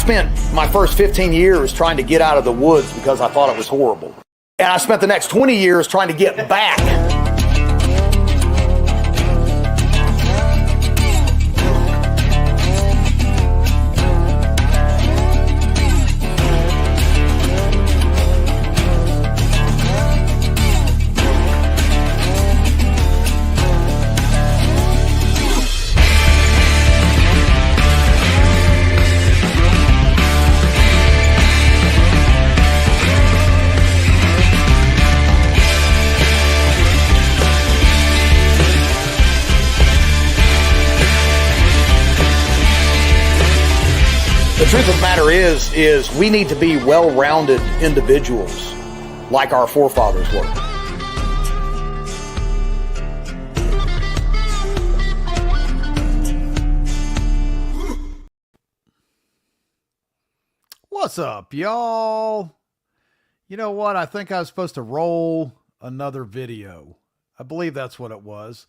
spent my first 15 years trying to get out of the woods because I thought it was horrible. And I spent the next 20 years trying to get back. The truth of the matter is we need to be well-rounded individuals like our forefathers were. What's up, y'all? You know what? I think I was supposed to roll another video. I believe that's what it was.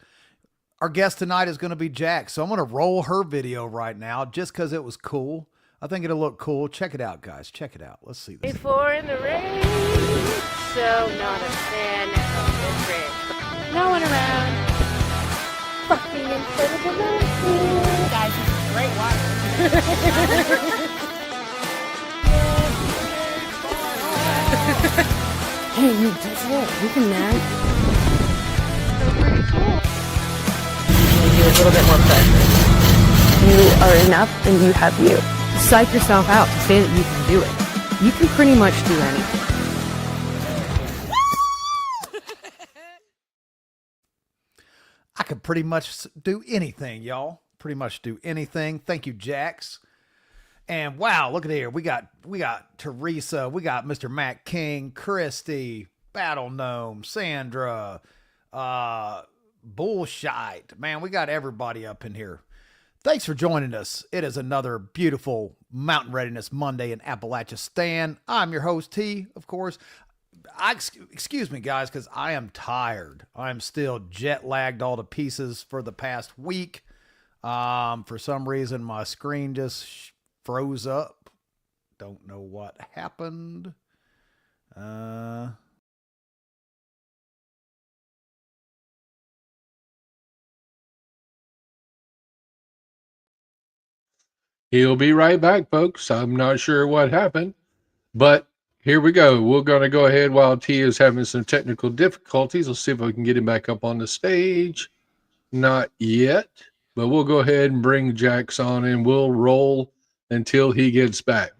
Our guest tonight is going to be Jack, so I'm going to roll her video right now just because it was cool. I think it'll look cool. Check it out, guys. Check it out. Let's see this. Before in the rain, so not a fan of this rain. No one around. Fucking in front of the mountain. Guys, this is great water. Hey, you just it. You can nag. You a little bit more pressure. You are enough and you have you. Psych yourself out to say that you can do it. You can pretty much do anything. I could pretty much do anything, y'all. Pretty much do anything. Thank you, Jax. And wow, look at here. We got Teresa. We got Mr. Matt King, Christy, Battle Gnome, Sandra, Bullshite. Man, we got everybody up in here. Thanks for joining us. It is another beautiful Mountain Readiness Monday in Appalachia Stan. I'm your host, T, of course. Excuse me, guys, because I am tired. I'm still jet lagged all to pieces for the past week. For some reason, my screen just froze up. Don't know what happened. He'll be right back, folks. I'm not sure what happened, but here we go. We're going to go ahead while T is having some technical difficulties. Let's see if we can get him back up on the stage. Not yet, but we'll go ahead and bring Jax on and we'll roll until he gets back.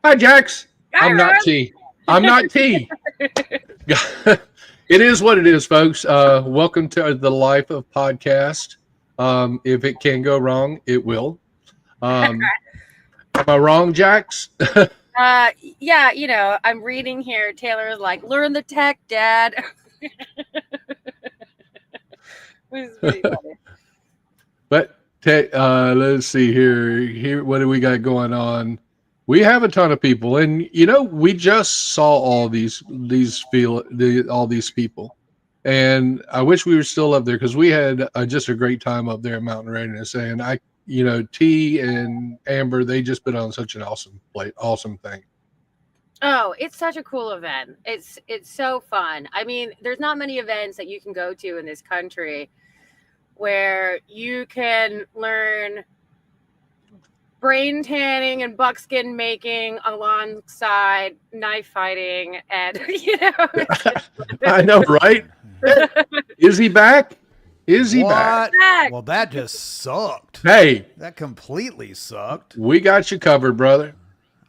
Hi, Jax. I'm not T. I'm not T. It is what it is, folks. Welcome to the Life of Podcast. If it can go wrong, it will. Am I wrong, Jax? Yeah, you know, I'm reading here. Taylor is like, learn the tech, Dad. Which is pretty funny. But let's see here. What do we got going on? We have a ton of people, and you know, we just saw all these people, and I wish we were still up there because we had just a great time up there at Mountain Readiness, and you know, T and Amber, they just put on such an awesome thing. Oh, it's such a cool event. It's so fun. I mean, there's not many events that you can go to in this country where you can learn brain tanning and buckskin making alongside knife fighting and, you know. I know, right? Is he back? Is he back? Well, that just sucked. Hey. That completely sucked. We got you covered, brother.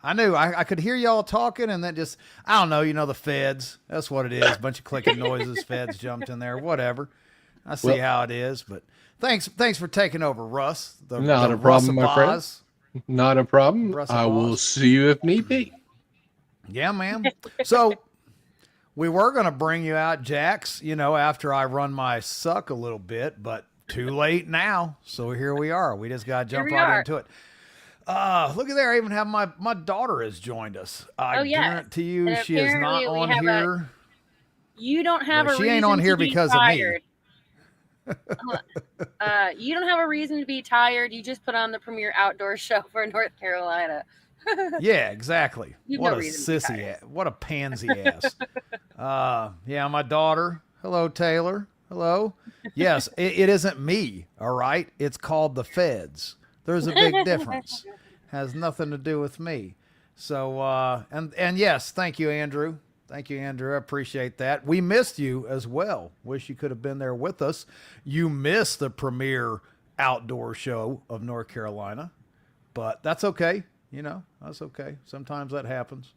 I knew. I could hear y'all talking, and then just, I don't know, you know, the feds. That's what it is. A bunch of clicking noises. Feds jumped in there. Whatever. I see how it is. But thanks for taking over, Russ. Not a problem, my friend. Not a problem. I will see you if need be. Yeah, man. So we were going to bring you out, Jax, you know, after I run my suck a little bit, but too late now. So here we are. We just got to jump right into it. Look at there. I even have my daughter has joined us. I guarantee you she is not on here. You don't have a reason she ain't on here to be because tired. of You don't have a reason to be tired. You just put on the premier outdoor show for North Carolina. Yeah, exactly. You've What no a reason to be sissy tired. ass. What a pansy ass. Yeah, my daughter. Hello, Taylor. Hello. Yes, it isn't me, all right? It's called the feds. There's a big difference. Has nothing to do with me. So, and yes, thank you, Andrew. Thank you, Andrew. I appreciate that. We missed you as well. Wish you could have been there with us. You missed the premier outdoor show of North Carolina, but that's okay. You know, that's okay. Sometimes that happens.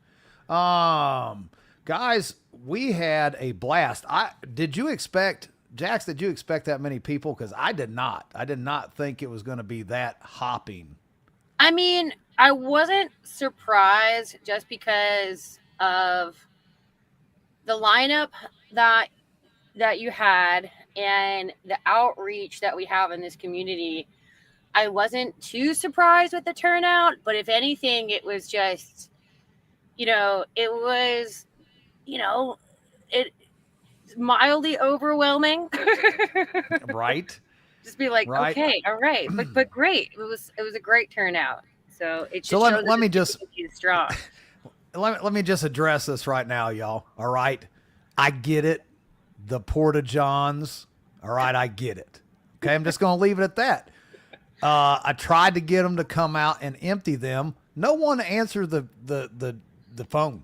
Guys, we had a blast. Did you expect, Jax, did you expect that many people? Because I did not. I did not think it was going to be that hopping. I mean, I wasn't surprised just because of the lineup that you had and the outreach that we have in this community. I wasn't too surprised with the turnout, but if anything, it was just, it was, it mildly overwhelming. Right. Just be like, Right. okay, all right, but great. It was a great turnout. So it just So let me just strong. let me just address this right now, y'all. All right. I get it. The Porta Johns. All right. I get it. Okay. I'm just going to leave it at that. I tried to get them to come out and empty them. No one answered the phone.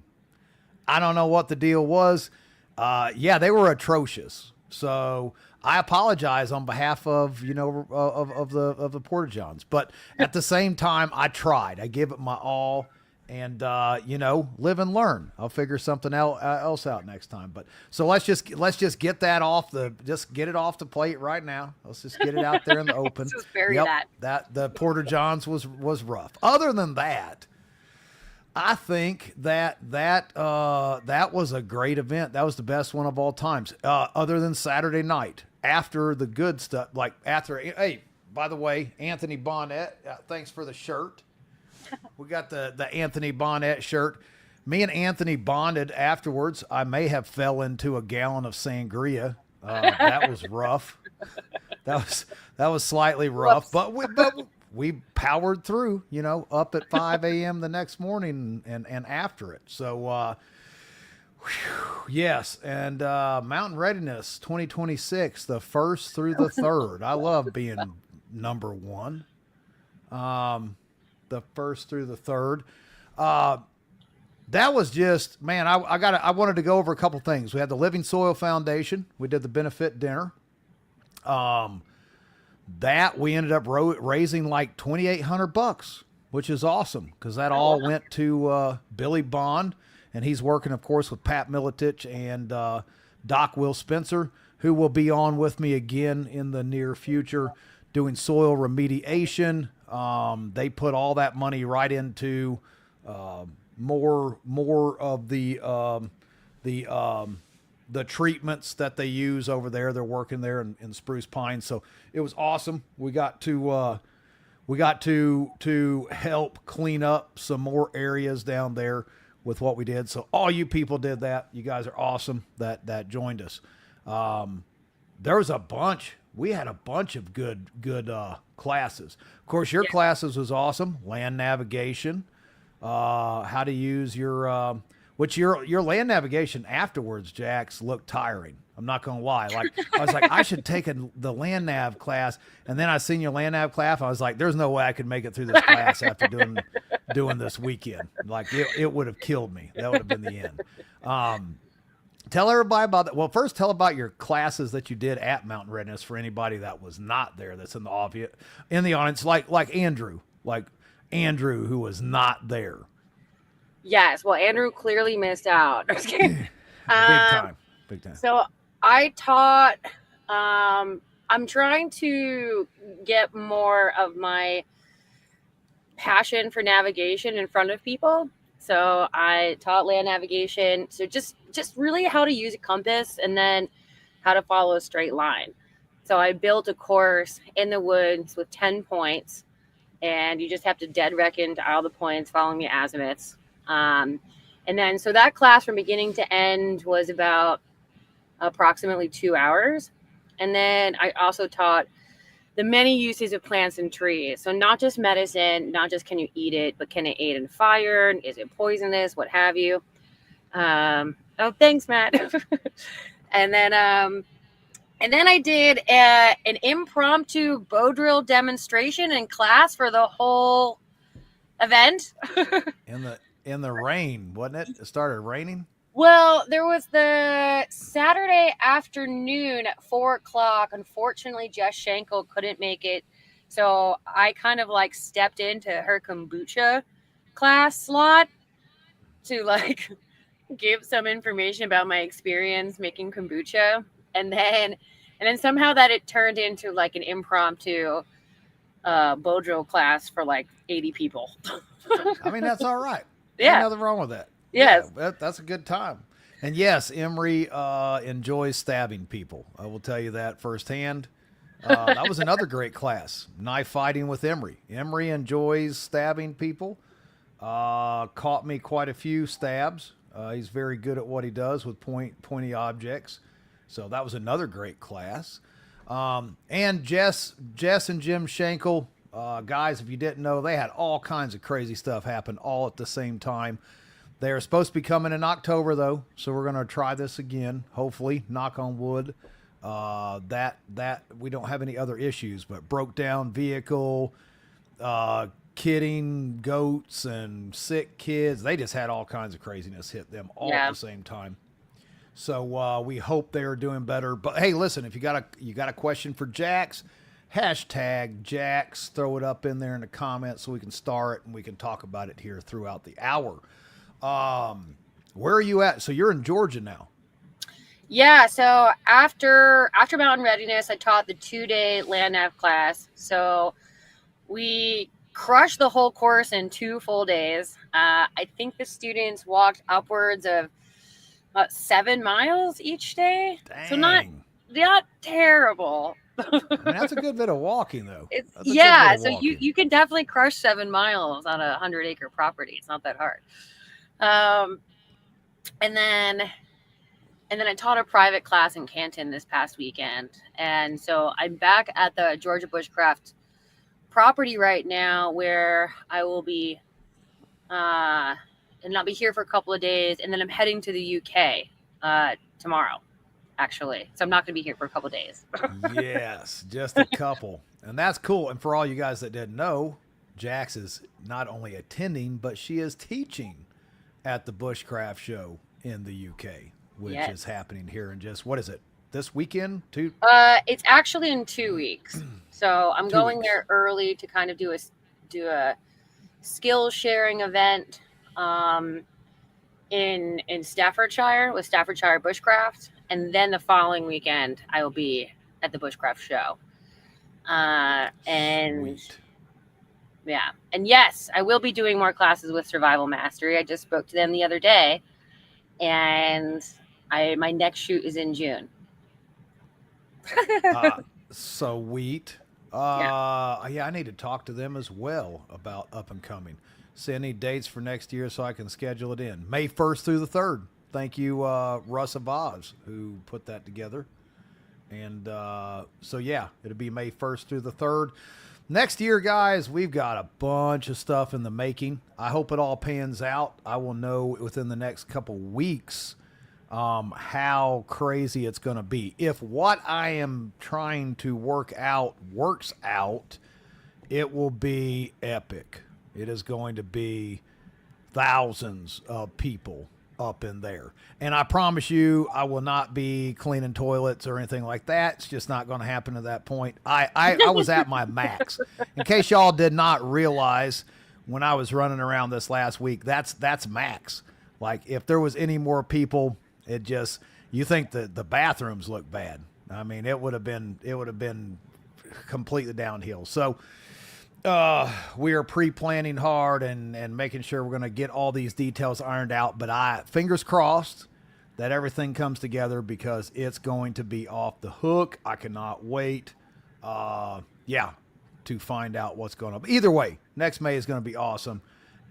I don't know what the deal was. Yeah, they were atrocious. So I apologize on behalf of, of the Porta Johns, but at the same time, I tried. I gave it my all, and live and learn. I'll figure something else out next time. But so let's just get that get it off the plate right now. Let's just get it out there in the open. Just bury that. The Porta Johns was rough. Other than that, I think that was a great event. That was the best one of all times. Other than Saturday night, after the good stuff, hey, by the way, Anthony Bonnet, thanks for the shirt. We got the Anthony Bonnet shirt. Me and Anthony bonded afterwards. I may have fell into a gallon of sangria. That was rough. That was slightly rough, but we powered through, up at 5 a.m. the next morning and after it. So, yes. And Mountain Readiness 2026, the 1st through the 3rd. I love being number one. The 1st through the 3rd. That was just, man, I wanted to go over a couple things. We had the Living Soil Foundation. We did the benefit dinner. That we ended up raising like $2,800, which is awesome because that all went to Billy Bond, and he's working, of course, with Pat Militich and Doc Will Spencer, who will be on with me again in the near future doing soil remediation. They put all that money right into more of the treatments that they use over there. They're working there in Spruce Pine. So it was awesome. We got to help clean up some more areas down there with what we did. So all you people did that. You guys are awesome that joined us. There was a bunch. We had a bunch of good classes. Of course, your classes was awesome. Land navigation, how to use your, which your land navigation afterwards, Jax, looked tiring. I'm not going to lie. I was like, I should take the land nav class. And then I seen your land nav class. I was like, there's no way I could make it through this class after doing this weekend. Like it would have killed me. That would have been the end. Tell everybody about that. Well, first tell about your classes that you did at Mountain Readiness for anybody that was not there, that's in the audience, like Andrew, who was not there. Yes. Well, Andrew clearly missed out. Big time. So I taught, I'm trying to get more of my passion for navigation in front of people. So I taught land navigation. So just really how to use a compass and then how to follow a straight line. So I built a course in the woods with 10 points, and you just have to dead reckon to all the points following the azimuths. And then, so that class from beginning to end was about approximately 2 hours. And then I also taught the many uses of plants and trees. So not just medicine, not just can you eat it, but can it aid in fire? Is it poisonous? What have you? Oh, thanks, Matt. and then I did an impromptu bow drill demonstration in class for the whole event. in the rain, wasn't it? It started raining. Well, there was the Saturday afternoon at 4:00. Unfortunately, Jess Schenkel couldn't make it. So I kind of like stepped into her kombucha class slot to like give some information about my experience making kombucha. And then somehow that it turned into like an impromptu bow drill class for like 80 people. I mean, that's all right. Yeah. Ain't nothing wrong with that. Yes. Yeah, that's a good time. And yes, Emery enjoys stabbing people. I will tell you that firsthand. That was another great class, knife fighting with Emery. Emery enjoys stabbing people. Caught me quite a few stabs. He's very good at what he does with pointy objects. So that was another great class. And Jess and Jim Schenkel, guys, if you didn't know, they had all kinds of crazy stuff happen all at the same time. They're supposed to be coming in October, though, so we're going to try this again, hopefully, knock on wood. That we don't have any other issues, but broke down vehicle, kidding goats and sick kids. They just had all kinds of craziness hit them all at the same time. So we hope they're doing better. But hey, listen, if you got a question for Jacks, hashtag Jacks, throw it up in there in the comments so we can star it and we can talk about it here throughout the hour. Where are you at? So you're in Georgia now. Yeah. So after Mountain Readiness, I taught the 2-day land nav class. So we crushed the whole course in 2 full days. I think the students walked upwards of 7 miles each day. Dang. So not terrible. I mean, that's a good bit of walking, though. So you can definitely crush 7 miles on a 100-acre property. It's not that hard. And then I taught a private class in Canton this past weekend. And so I'm back at the Georgia Bushcraft property right now, where I will be, and I'll be here for a couple of days. And then I'm heading to the UK tomorrow, actually. So I'm not going to be here for a couple of days. Yes, just a couple. And that's cool. And for all you guys that didn't know, Jax is not only attending, but she is teaching at the Bushcraft show in the UK, which is happening here in just, what is it, this weekend? It's actually in 2 weeks. So I'm going there early to kind of do a skill sharing event in Staffordshire with Staffordshire Bushcraft. And then the following weekend, I will be at the Bushcraft show. Sweet. Yeah. And yes, I will be doing more classes with Survival Mastery. I just spoke to them the other day, and my next shoot is in June. Sweet. I need to talk to them as well about up and coming. See any dates for next year so I can schedule it in. May 1st through the 3rd. Thank you, Russ of Oz, who put that together. And it'll be May 1st through the 3rd. Next year, guys, we've got a bunch of stuff in the making. I hope it all pans out. I will know within the next couple weeks how crazy it's going to be. If what I am trying to work out works out, it will be epic. It is going to be thousands of people up in there. And I promise you, I will not be cleaning toilets or anything like that. It's just not going to happen at that point. I was at my max. In case y'all did not realize, when I was running around this last week, that's max. Like, if there was any more people, you think that the bathrooms look bad. I mean, it would have been completely downhill. So we are pre-planning hard and making sure we're going to get all these details ironed out. But fingers crossed that everything comes together, because it's going to be off the hook. I cannot wait. To find out what's going on. But either way, next May is going to be awesome.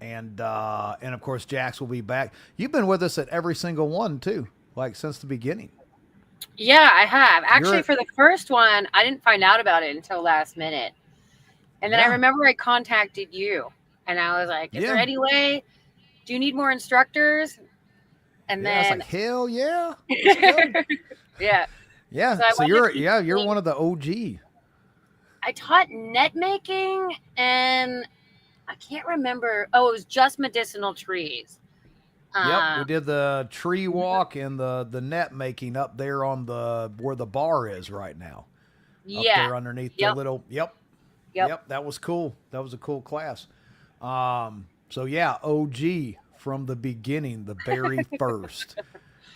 And of course, Jax will be back. You've been with us at every single one too, like since the beginning. Yeah, I have. Actually, You're- for the first one, I didn't find out about it until last minute. And then I Yeah. remember I contacted you and I was like, is there Yeah. any way? Do you need more instructors? And Yeah, it's then, like, hell yeah. Let's go. yeah. Yeah. So I So went you're to you're teaching- one of the OG. I taught net making and I can't remember. Oh, it was just medicinal trees. Yep, we did the tree walk and the net making up there on the where the bar is right now. Up Yeah. there underneath the Yep. little Yep. that was cool. That was a cool class. So yeah, OG from the beginning, the very first.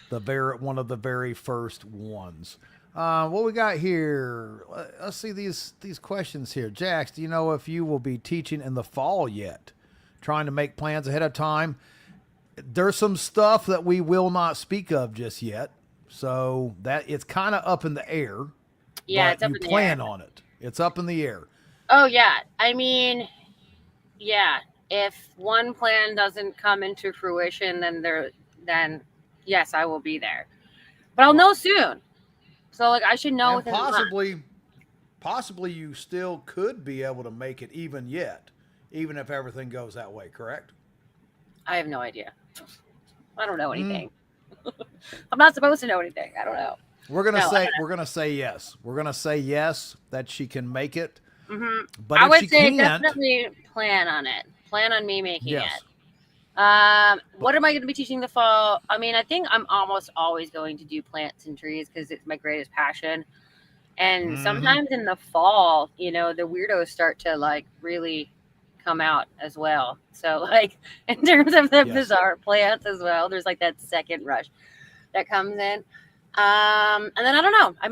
One of the very first ones. What we got here? Let's see these questions here. Jax, do you know if you will be teaching in the fall yet? Trying to make plans ahead of time. There's some stuff that we will not speak of just yet, so that it's kind of up in the air. Yeah, but it's up you in the plan air. on it. It's up in the air. Oh yeah. I mean, yeah. If one plan doesn't come into fruition, then yes, I will be there. But I'll know soon. So like I should know And within the month. possibly you still could be able to make it even if everything goes that way. Correct? I have no idea. I don't know Mm. anything. I'm not supposed to know anything. I don't know. We're gonna No, I say don't know. we're gonna say yes. We're gonna say yes that she can make it. Hmm. But I if would she say can't, definitely plan on it. Plan on me making yes. it. What am I going to be teaching the fall? I mean, I think I'm almost always going to do plants and trees because it's my greatest passion. And Mhm. sometimes in the fall, the weirdos start to like really come out as well. So like in terms of the Yes. bizarre plants as well, there's like that second rush that comes in. And then I don't know. I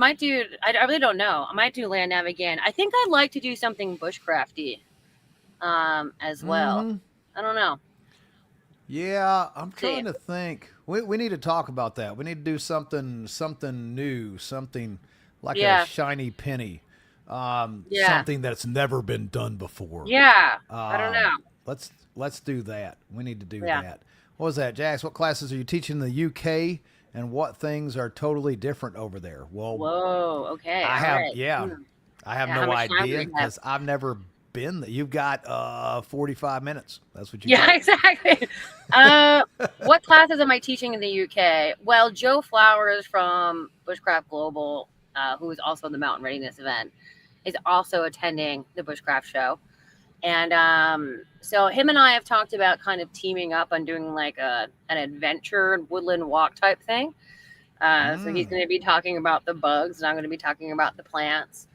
really don't know. I might do land nav again. I think I'd like to do something bushcrafty as well. Mhm. I don't know. Yeah, I'm See. trying to think. We need to talk about that. We need to do something new, something like Yeah. a shiny penny, Yeah. something that's never been done before. Yeah. I don't know. Let's do that. We need to do Yeah. that. What was that, Jax? What classes are you teaching in the UK, and what things are totally different over there? Well, Whoa. Okay. I all have right. yeah, I have Yeah, how no much time do idea we have? because I've never been there. You've got 45 minutes. That's what you Yeah, got. exactly. What classes am I teaching in the UK? Well, Joe Flowers from Bushcraft Global, who is also the Mountain Readiness event, is also attending the Bushcraft show. And so him and I have talked about kind of teaming up on doing like an adventure woodland walk type thing. So he's going to be talking about the bugs and I'm going to be talking about the plants.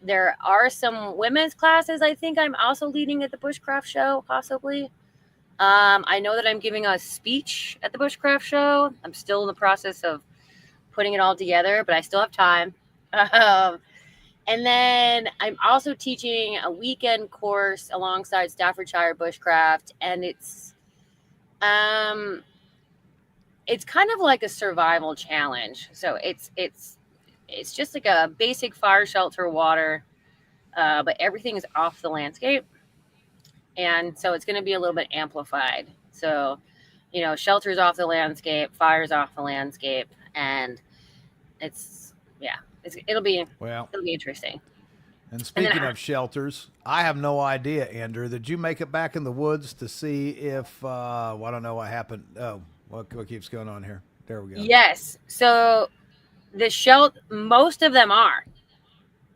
There are some women's classes I think I'm also leading at the Bushcraft show, possibly. I know that I'm giving a speech at the Bushcraft show. I'm still in the process of putting it all together, but I still have time. And then I'm also teaching a weekend course alongside Staffordshire Bushcraft, and it's kind of like a survival challenge. So it's just like a basic fire shelter water, but everything is off the landscape. And so it's going to be a little bit amplified. So, shelters off the landscape, fires off the landscape, and it'll be interesting. And speaking of shelters, I have no idea, Andrew. Did you make it back in the woods to see if I don't know what happened? Oh, what keeps going on here? There we go. Yes. So the shelter, most of them are.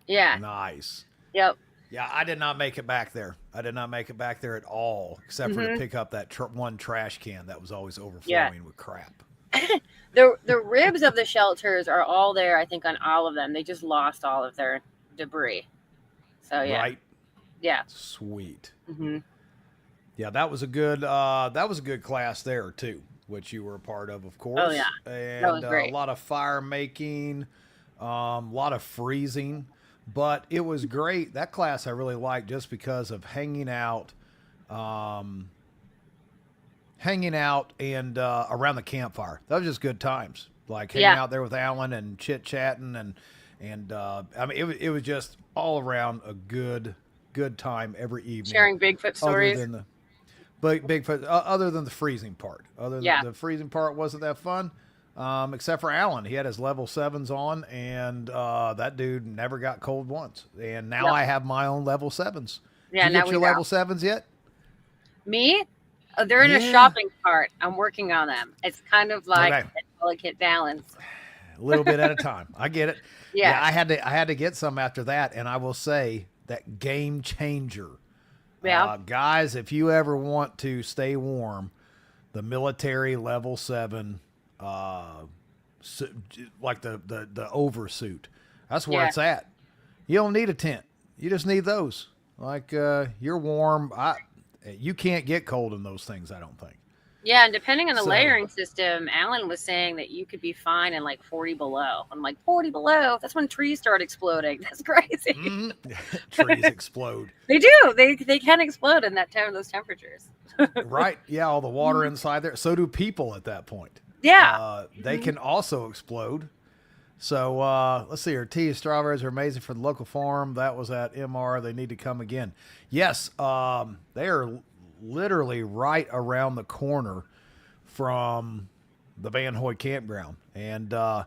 Yeah. Nice. Yep. Yeah, I did not make it back there. I did not make it back there at all, except for to pick up that one trash can that was always overflowing with crap. The ribs of the shelters are all there, I think, on all of them. They just lost all of their debris. So yeah. Right. Yeah. Sweet. Mm-hmm. Yeah, that was a good class there too, which you were a part of course. Oh yeah. And that was great. a lot of fire making, a lot of freezing. But it was great. That class I really liked just because of hanging out and around the campfire. That was just good times. Like hanging out there with Alan and chit chatting and I mean it was just all around a good time every evening. Sharing Bigfoot stories. Other than Bigfoot, other than the freezing part. The freezing part wasn't that fun. except for Alan. He had his level 7s on, and that dude never got cold once. And now I have my own level 7s. Yeah, Did you get your level 7s yet? Me? Oh, they're in a shopping cart. I'm working on them. It's kind of like a delicate balance. A little bit at a time. I get it. Yeah. I had to get some after that, and I will say that game changer. Yeah. Guys, if you ever want to stay warm, the military level 7, like the oversuit, that's where it's at. You don't need a tent. You just need those. Like you're warm. You can't get cold in those things, I don't think. Yeah, and depending on the layering system, Alan was saying that you could be fine in like 40 below. I'm like, 40 below? That's when trees start exploding. That's crazy. Mm-hmm. Trees explode. They do. They can explode in those temperatures. Right. Yeah, all the water inside there. So do people at that point. Yeah. They can also explode. So let's see here. Tea and strawberries are amazing for the local farm. That was at MR. They need to come again. Yes, they are literally right around the corner from the Van Hoy campground. And I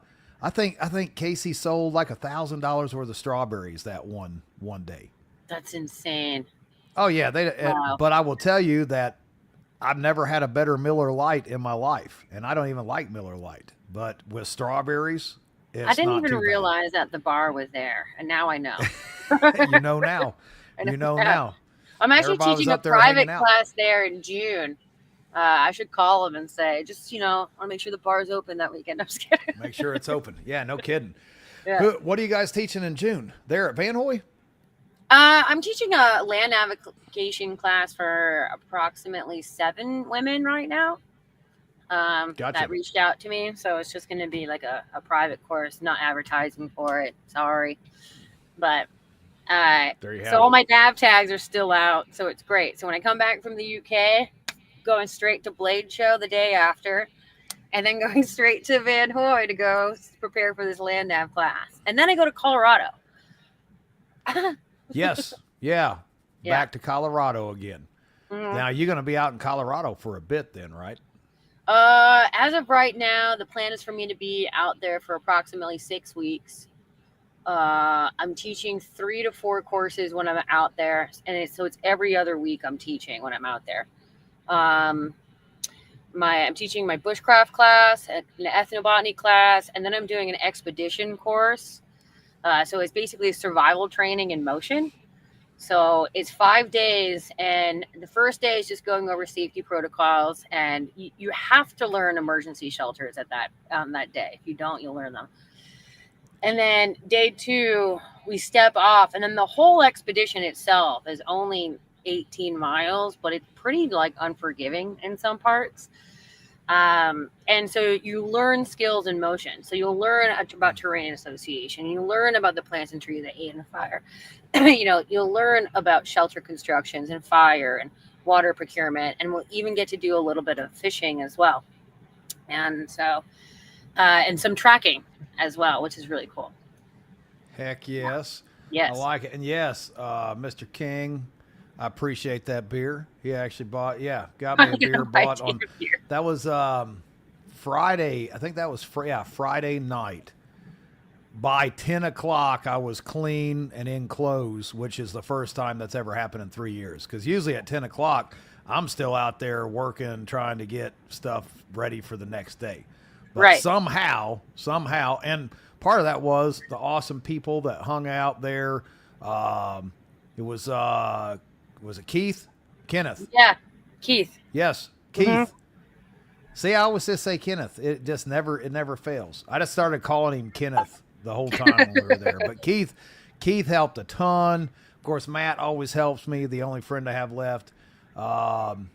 think Casey sold like $1,000 worth of strawberries that one day. That's insane. Oh yeah, but I will tell you that I've never had a better Miller Lite in my life, and I don't even like Miller Lite. But with strawberries, I didn't even realize that the bar was there, and now I know. You know now. You know now. I'm actually teaching a private class there in June. I should call them and say, just, want to make sure the bar's open that weekend. I'm just kidding. Make sure it's open. Yeah, no kidding. Yeah. What are you guys teaching in June? There at Van Hoy? I'm teaching a land navigation class for approximately 7 women right now. Gotcha. That reached out to me. So it's just going to be like a private course, not advertising for it. Sorry. But so all my nav tags are still out. So it's great. So when I come back from the UK, going straight to Blade Show the day after, and then going straight to Van Hoy to go prepare for this land nav class. And then I go to Colorado. Yes. Yeah. Back to Colorado again. Mm-hmm. Now you're going to be out in Colorado for a bit then, right? As of right now, the plan is for me to be out there for approximately 6 weeks. I'm teaching 3 to 4 courses when I'm out there. And it's every other week I'm teaching when I'm out there. I'm teaching my bushcraft class, an ethnobotany class, and then I'm doing an expedition course. So it's basically survival training in motion. So it's 5 days, and the first day is just going over safety protocols, and you have to learn emergency shelters at that day. If you don't, you'll learn them. And then day 2, we step off, and then the whole expedition itself is only 18 miles, but it's pretty unforgiving in some parts. And so you learn skills in motion. So you'll learn about terrain association. You learn about the plants and trees that aid in the fire. You'll learn about shelter constructions and fire and water procurement. And we'll even get to do a little bit of fishing as well. And so, and some tracking as well, which is really cool. Heck yes. Yes. I like it. And yes, Mr. King, I appreciate that beer. He actually got me a beer bought on. That was Friday. I think that was Friday night. By 10 o'clock, I was clean and in clothes, which is the first time that's ever happened in 3 years. Because usually at 10 o'clock, I'm still out there working, trying to get stuff ready for the next day. But right. Somehow, and part of that was the awesome people that hung out there. It was it Keith? Kenneth. Yeah, Keith. Yes, Keith. Mm-hmm. See, I always just say Kenneth. It never fails. I just started calling him Kenneth the whole time when we were there. But Keith helped a ton. Of course, Matt always helps me, the only friend I have left. And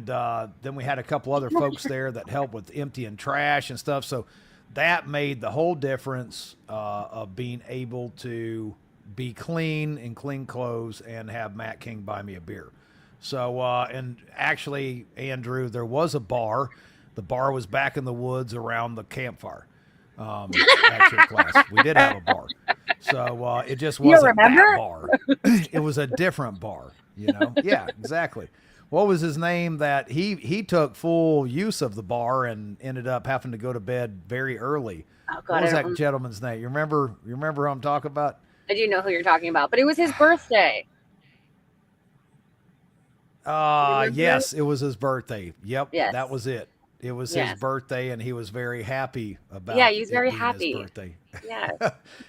then we had a couple other folks there that helped with emptying trash and stuff. So that made the whole difference of being able to be clean in clean clothes and have Matt King buy me a beer. So, and actually, Andrew, there was a bar. The bar was back in the woods around the campfire. At your class, we did have a bar. So it just wasn't that bar. It was a different bar, Yeah, exactly. what was his name that he took full use of the bar and ended up having to go to bed very early. Oh, God, What was that gentleman's name? You remember who I'm talking about? I do know who you're talking about, but it was his birthday. Yes, it was his birthday. Yep, Yes. that was it. It was Yes. his birthday, and he was very happy about. Yeah, he's it very being happy. His birthday. Yes.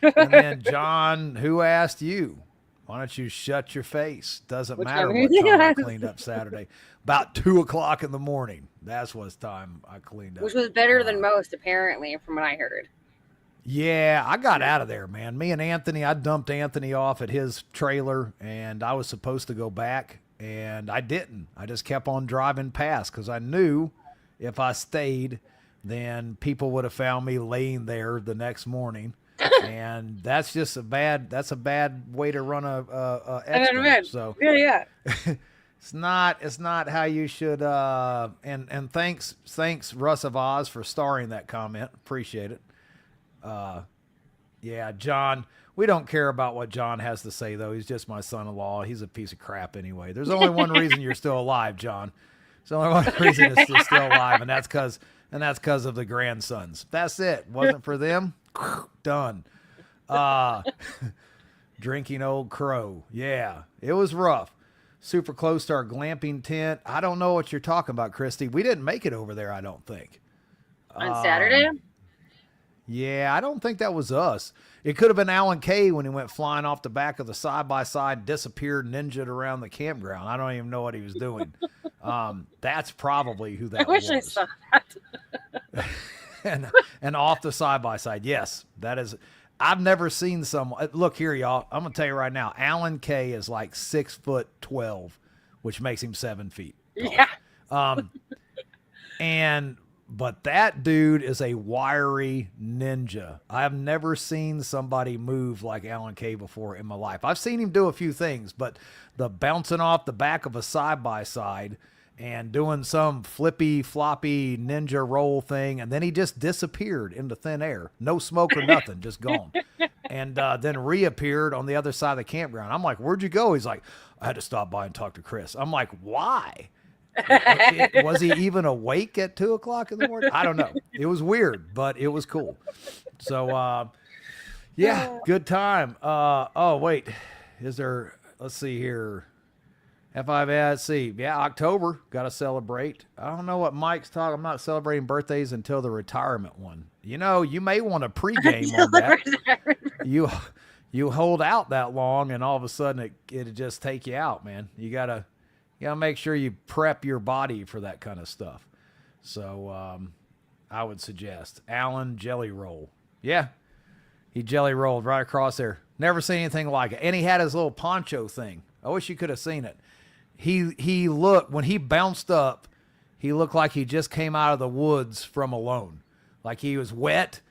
And then John, who asked you? Why don't you shut your face? Doesn't matter Whichever what you time I ask. cleaned up Saturday. About 2:00 in the morning. That's what time I cleaned up. Which was better than most, apparently, from what I heard. Yeah, I got out of there, man. Me and Anthony, I dumped Anthony off at his trailer, and I was supposed to go back, and I didn't. I just kept on driving past because I knew if I stayed, then people would have found me laying there the next morning. And that's just a bad way to run a expo. So yeah. it's not how you should. And thanks Russ of Oz for starring that comment. Appreciate it. Yeah, John. We don't care about what John has to say though. He's just my son-in-law. He's a piece of crap anyway. There's only one reason you're still alive, John. There's only one reason you're still alive, and that's because of the grandsons. That's it. Wasn't for them. Done. Drinking old crow. Yeah, it was rough. Super close to our glamping tent. I don't know what you're talking about, Christy. We didn't make it over there, I don't think. On Saturday? Yeah, I don't think that was us. It could have been Alan Kay when he went flying off the back of the side-by-side, disappeared, ninja'd around the campground. I don't even know what he was doing. That's probably who that was. I wish I saw that. and off the side-by-side. Yes, that is. I've never seen someone. Look here, y'all. I'm going to tell you right now. Alan Kay is like 6'12", which makes him 7 feet tall. Yeah. But that dude is a wiry ninja. I have never seen somebody move like Alan Kay before in my life. I've seen him do a few things, but the bouncing off the back of a side-by-side and doing some flippy, floppy ninja roll thing, and then he just disappeared into thin air. No smoke or nothing, just gone. And then reappeared on the other side of the campground. I'm like, where'd you go? He's like, I had to stop by and talk to Chris. I'm like, why? Was he even awake at 2:00 in the morning? I don't know. It was weird, but it was cool. So, yeah, good time. Oh, wait. Is there, let's see here. Let's see. Yeah, October. Got to celebrate. I don't know what Mike's talking. I'm not celebrating birthdays until the retirement one. You know, you may want to pregame on that. You hold out that long, and all of a sudden it'll just take you out, man. You gotta make sure you prep your body for that kind of stuff. So I would suggest Alan Jelly Roll. Yeah, he jelly rolled right across there. Never seen anything like it. And he had his little poncho thing. I wish you could have seen it. He looked, when he bounced up, he looked like he just came out of the woods from Alone. Like he was wet,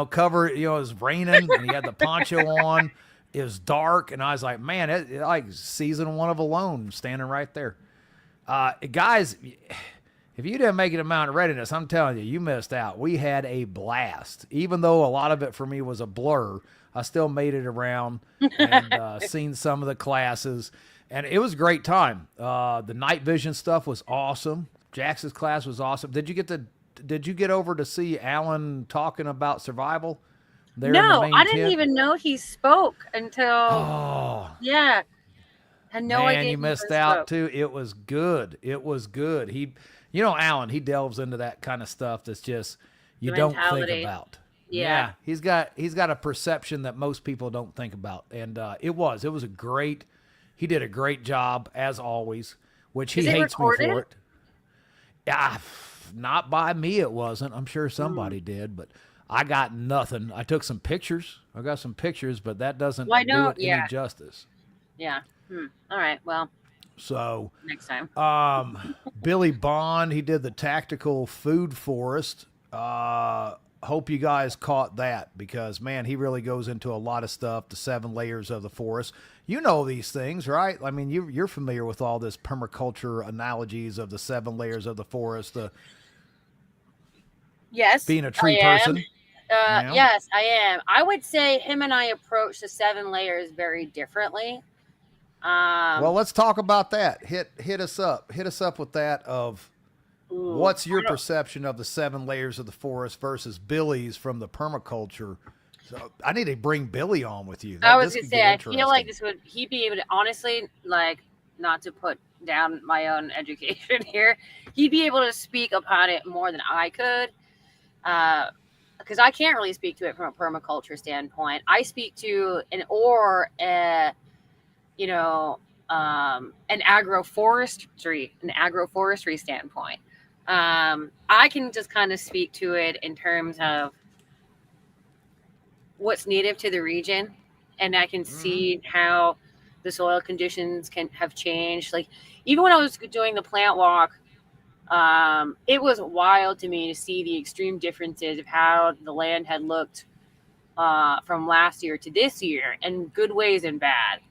covered, it was raining, and he had the poncho on. It was dark, and I was like, man, it like season 1 of Alone standing right there. Guys, if you didn't make it to Mountain Readiness, I'm telling you, you missed out. We had a blast. Even though a lot of it for me was a blur, I still made it around and seen some of the classes, and it was a great time. The night vision stuff was awesome. Jax's class was awesome. Did you get over to see Alan talking about survival? No, I didn't even know he spoke until yeah. Had no idea. Man, you missed out too. It was good. It was good. Alan, he delves into that kind of stuff that's just you don't think about. Yeah. He's got a perception that most people don't think about. And it was a great, he did a great job as always, which he hates me for it. Yeah, not by me it wasn't. I'm sure somebody did, but I got nothing. I took some pictures. I got some pictures, but that doesn't do it any justice. Yeah. All right. Well. So next time. Billy Bond, he did the tactical food forest. Hope you guys caught that because man, he really goes into a lot of stuff. The 7 layers of the forest. You know these things, right? I mean, you're familiar with all this permaculture analogies of the 7 layers of the forest. Yes. Being a tree person. Yes, I am. I would say him and I approach the 7 layers very differently. Well, let's talk about that. Hit us up. Hit us up with that of what's your perception of the 7 layers of the forest versus Billy's from the permaculture. So I need to bring Billy on with you. I was going to say, I feel like he'd be able to, honestly, like, not to put down my own education here, he'd be able to speak upon it more than I could. Because I can't really speak to it from a permaculture standpoint. I speak to an agroforestry standpoint. I can just kind of speak to it in terms of what's native to the region, and I can see how the soil conditions have changed. Like, even when I was doing the plant walk, it was wild to me to see the extreme differences of how the land had looked from last year to this year, in good ways and bad.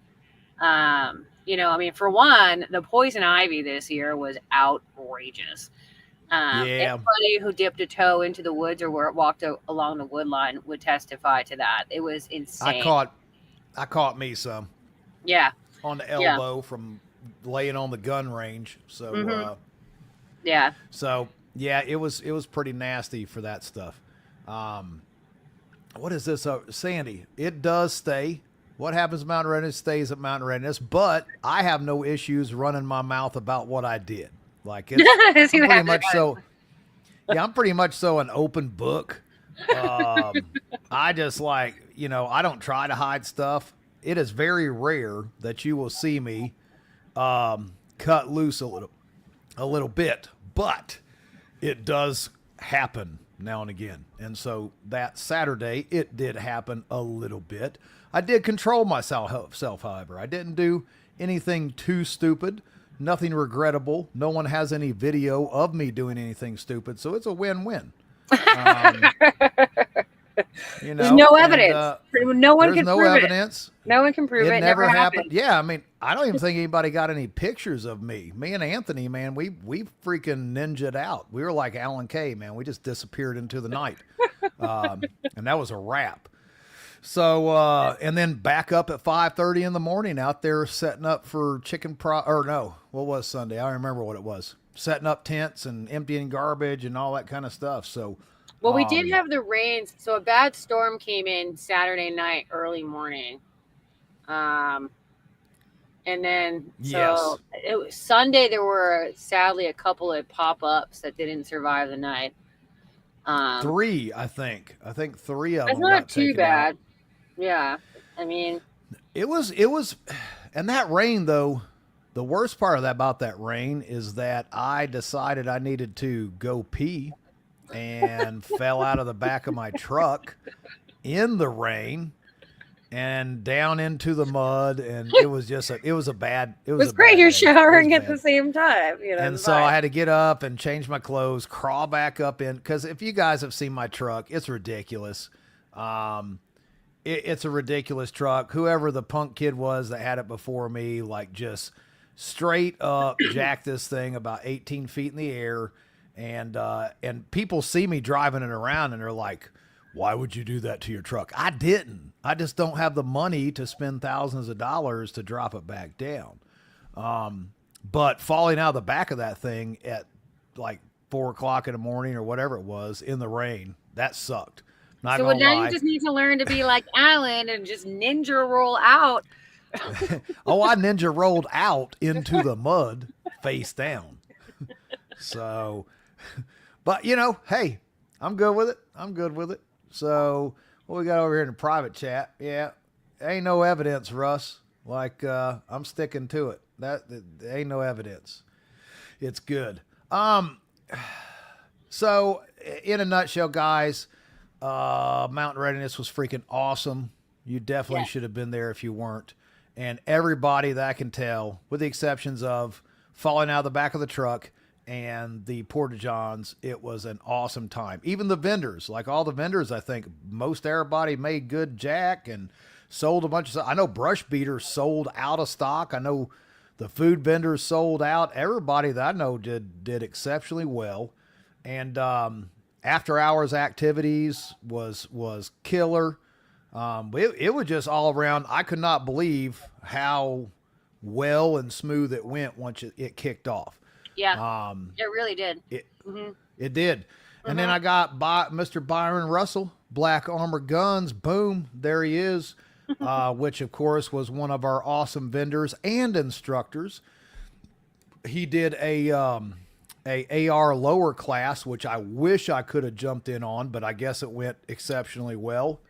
I mean, for one, the poison ivy this year was outrageous. Anybody who dipped a toe into the woods or walked along the wood line would testify to that. It was insane. I caught me some. Yeah. On the elbow from laying on the gun range. So, yeah. So yeah, it was pretty nasty for that stuff. What is this? Sandy, it does stay. What happens at Mountain Readiness stays at Mountain Readiness, but I have no issues running my mouth about what I did. Like, it's I'm pretty much so. Yeah, I'm pretty much so an open book. I just I don't try to hide stuff. It is very rare that you will see me cut loose a little bit, but it does happen now and again. And so that Saturday, it did happen a little bit. I did control myself, however. I didn't do anything too stupid. Nothing regrettable. No one has any video of me doing anything stupid, so it's a win-win. There's no evidence. No one can prove evidence. It. No one can prove it. It never happened. Yeah, I mean, I don't even think anybody got any pictures of me. Me and Anthony, man, we freaking ninja'd out. We were like Alan Kay, man. We just disappeared into the night, and that was a wrap. So, and then back up at 5:30 in the morning out there setting up for what was Sunday? I don't remember what it was. Setting up tents and emptying garbage and all that kind of stuff. So, well, we did have the rains. So a bad storm came in Saturday night, early morning. And then, Sunday, there were sadly a couple of pop-ups that didn't survive the night. 3, I think 3 of them. That's not too bad. Yeah. I mean, it was, and that rain though, the worst part about that rain is that I decided I needed to go pee and fell out of the back of my truck in the rain and down into the mud. And it was just it was bad. It was great. You're showering at the same time, And so I had to get up and change my clothes, crawl back up in, because if you guys have seen my truck, it's ridiculous. It's a ridiculous truck. Whoever the punk kid was that had it before me, like, just straight up jacked this thing about 18 feet in the air. And people see me driving it around and they're like, why would you do that to your truck? I didn't. I just don't have the money to spend thousands of dollars to drop it back down. But falling out of the back of that thing at like 4 o'clock in the morning or whatever it was in the rain, that sucked. Not so now you just need to learn to be like Alan and just ninja roll out. Oh, I ninja rolled out into the mud face down. So, but hey, I'm good with it. So what we got over here in the private chat? Yeah, ain't no evidence, Russ. Like, I'm sticking to it. That ain't no evidence. It's good. So in a nutshell, guys, Mountain Readiness was freaking awesome. You definitely should have been there if you weren't. And everybody that I can tell, with the exceptions of falling out of the back of the truck and the porta-johns, it was an awesome time. Even the vendors, like all the vendors, I think most everybody made good jack and sold a bunch of stuff. I know Brush Beaters sold out of stock. I know the food vendors sold out. Everybody that I know did exceptionally well. And after hours activities was killer. It was just all around. I could not believe how well and smooth it went once it kicked off. Yeah, it really did. It did. And then I got Mr. Byron Russell, Black Armor Guns. Boom, there he is, which of course was one of our awesome vendors and instructors. He did a AR lower class, which I wish I could have jumped in on, but I guess it went exceptionally well.